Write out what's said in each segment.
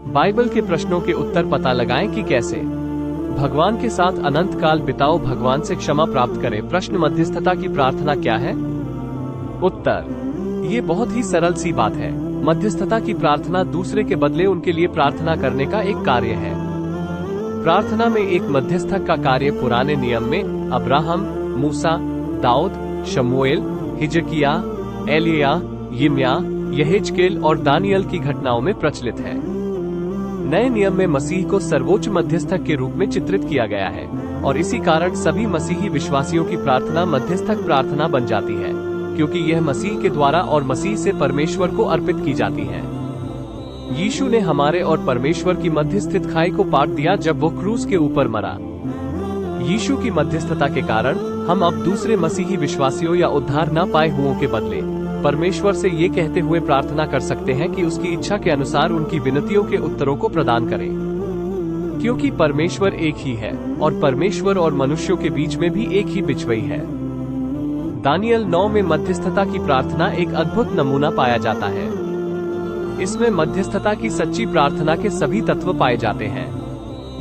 Bible के प्रश्नों के उत्तर पता लगाएं कि कैसे भगवान के साथ अनंत काल बिताओ, भगवान से क्षमा प्राप्त करें। प्रश्न, मध्यस्थता की प्रार्थना क्या है? उत्तर, ये बहुत ही सरल सी बात है। मध्यस्थता की प्रार्थना दूसरे के बदले उनके लिए प्रार्थना करने का एक कार्य है। प्रार्थना में एक मध्यस्थक का कार्य पुराने नियम में अब्राहम, मूसा, दाऊद, शमूएल, हिजकिया, एलिया, यिर्मयाह, यहेजकेल और दानियल की घटनाओं में प्रचलित है। नए नियम में मसीह को सर्वोच्च मध्यस्थक के रूप में चित्रित किया गया है और इसी कारण सभी मसीही विश्वासियों की प्रार्थना मध्यस्थक प्रार्थना बन जाती है, क्योंकि यह मसीह के द्वारा और मसीह से परमेश्वर को अर्पित की जाती है। यीशु ने हमारे और परमेश्वर की मध्य स्थित खाई को पाट दिया जब वो क्रूस के ऊपर मरा। यीशु की मध्यस्थता के कारण हम अब दूसरे मसीही विश्वासियों या उद्धार न पाए हुओं के बदले परमेश्वर से ये कहते हुए प्रार्थना कर सकते हैं कि उसकी इच्छा के अनुसार उनकी विनतियों के उत्तरों को प्रदान करें, क्योंकि परमेश्वर एक ही है और परमेश्वर और मनुष्यों के बीच में भी एक ही बिचवई है। दानियल 9 में मध्यस्थता की प्रार्थना एक अद्भुत नमूना पाया जाता है। इसमें मध्यस्थता की सच्ची प्रार्थना के सभी तत्व पाए जाते हैं।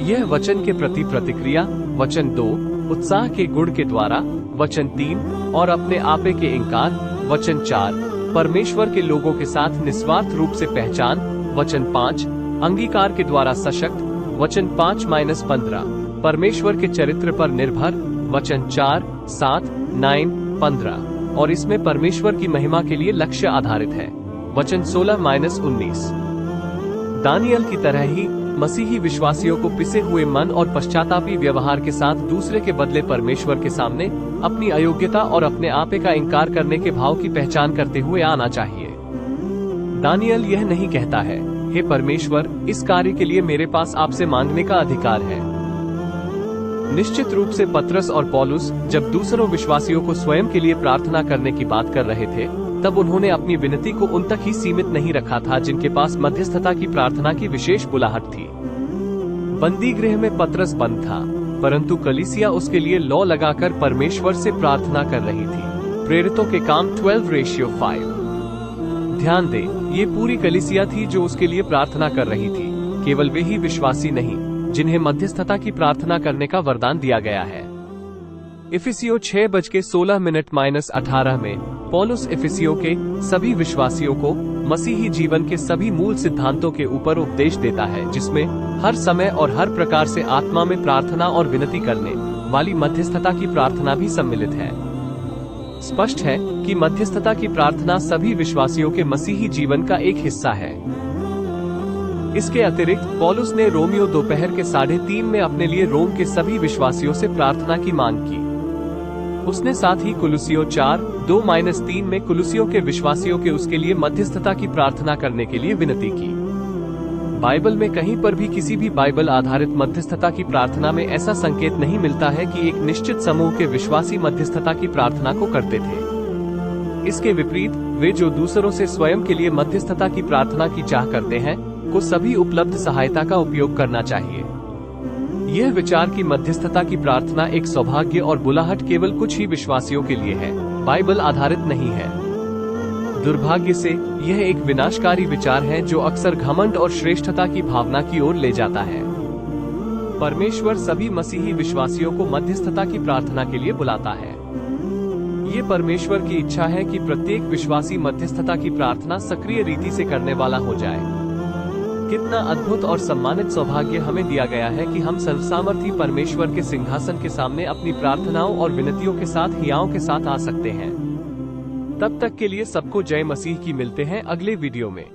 यह वचन के प्रति प्रतिक्रिया, वचन 2 उत्साह के गुण के द्वारा, वचन 3 और अपने आपे के इंकार, वचन 4 परमेश्वर के लोगों के साथ निस्वार्थ रूप से पहचान, वचन 5 अंगीकार के द्वारा सशक्त, वचन 5-15 परमेश्वर के चरित्र पर निर्भर, वचन 4, 7, 9, 15 और इसमें परमेश्वर की महिमा के लिए लक्ष्य आधारित है, वचन 16-19। दानियल की तरह ही मसीही विश्वासियों को पिसे हुए मन और पश्चातापी व्यवहार के साथ दूसरे के बदले परमेश्वर के सामने अपनी अयोग्यता और अपने आपे का इंकार करने के भाव की पहचान करते हुए आना चाहिए। दानियल यह नहीं कहता है, हे परमेश्वर, इस कार्य के लिए मेरे पास आपसे मांगने का अधिकार है। निश्चित रूप से पतरस और पौलुस जब दूसरों विश्वासियों को स्वयं के लिए प्रार्थना करने की बात कर रहे थे, तब उन्होंने अपनी विनती को उन तक ही सीमित नहीं रखा था जिनके पास मध्यस्थता की प्रार्थना की विशेष बुलाहट थी। बंदी गृह में पतरस बंद था, परंतु कलीसिया उसके लिए लौ लगाकर परमेश्वर से प्रार्थना कर रही थी। प्रेरितों के काम 12:5। ध्यान दें, ये पूरी कलीसिया थी जो उसके लिए प्रार्थना कर रही थी, केवल वे ही विश्वासी नहीं जिन्हें मध्यस्थता की प्रार्थना करने का वरदान दिया गया है। इफिसियों 6:16-18 में पौलुस इफिसियों के सभी विश्वासियों को मसीही जीवन के सभी मूल सिद्धांतों के ऊपर उपदेश देता है, जिसमें हर समय और हर प्रकार से आत्मा में प्रार्थना और विनती करने वाली मध्यस्थता की प्रार्थना भी सम्मिलित है। स्पष्ट है कि मध्यस्थता की प्रार्थना सभी विश्वासियों के मसीही जीवन का एक हिस्सा है। इसके अतिरिक्त पौलुस ने रोमियो दोपहर के 3:30 में अपने लिए रोम के सभी विश्वासियों से प्रार्थना की मांग की। उसने साथ ही कुलुसियों 4:2-3 में कुलुसियों के विश्वासियों के उसके लिए मध्यस्थता की प्रार्थना करने के लिए विनती की। बाइबल में कहीं पर भी किसी भी बाइबल आधारित मध्यस्थता की प्रार्थना में ऐसा संकेत नहीं मिलता है कि एक निश्चित समूह के विश्वासी मध्यस्थता की प्रार्थना को करते थे। इसके विपरीत वे जो दूसरों से स्वयं के लिए मध्यस्थता की प्रार्थना की चाह करते हैं को सभी उपलब्ध सहायता का उपयोग करना चाहिए। यह विचार की मध्यस्थता की प्रार्थना एक सौभाग्य और बुलाहट केवल कुछ ही विश्वासियों के लिए है, बाइबल आधारित नहीं है। दुर्भाग्य से यह एक विनाशकारी विचार है जो अक्सर घमंड और श्रेष्ठता की भावना की ओर ले जाता है। परमेश्वर सभी मसीही विश्वासियों को मध्यस्थता की प्रार्थना के लिए बुलाता है। ये परमेश्वर की इच्छा है कि प्रत्येक विश्वासी मध्यस्थता की प्रार्थना सक्रिय रीति से करने वाला हो जाए। कितना अद्भुत और सम्मानित सौभाग्य हमें दिया गया है कि हम सर्वसामर्थी परमेश्वर के सिंहासन के सामने अपनी प्रार्थनाओं और विनतियों के साथ हियाओं के साथ आ सकते हैं। तब तक के लिए सबको जय मसीह की। मिलते हैं अगले वीडियो में।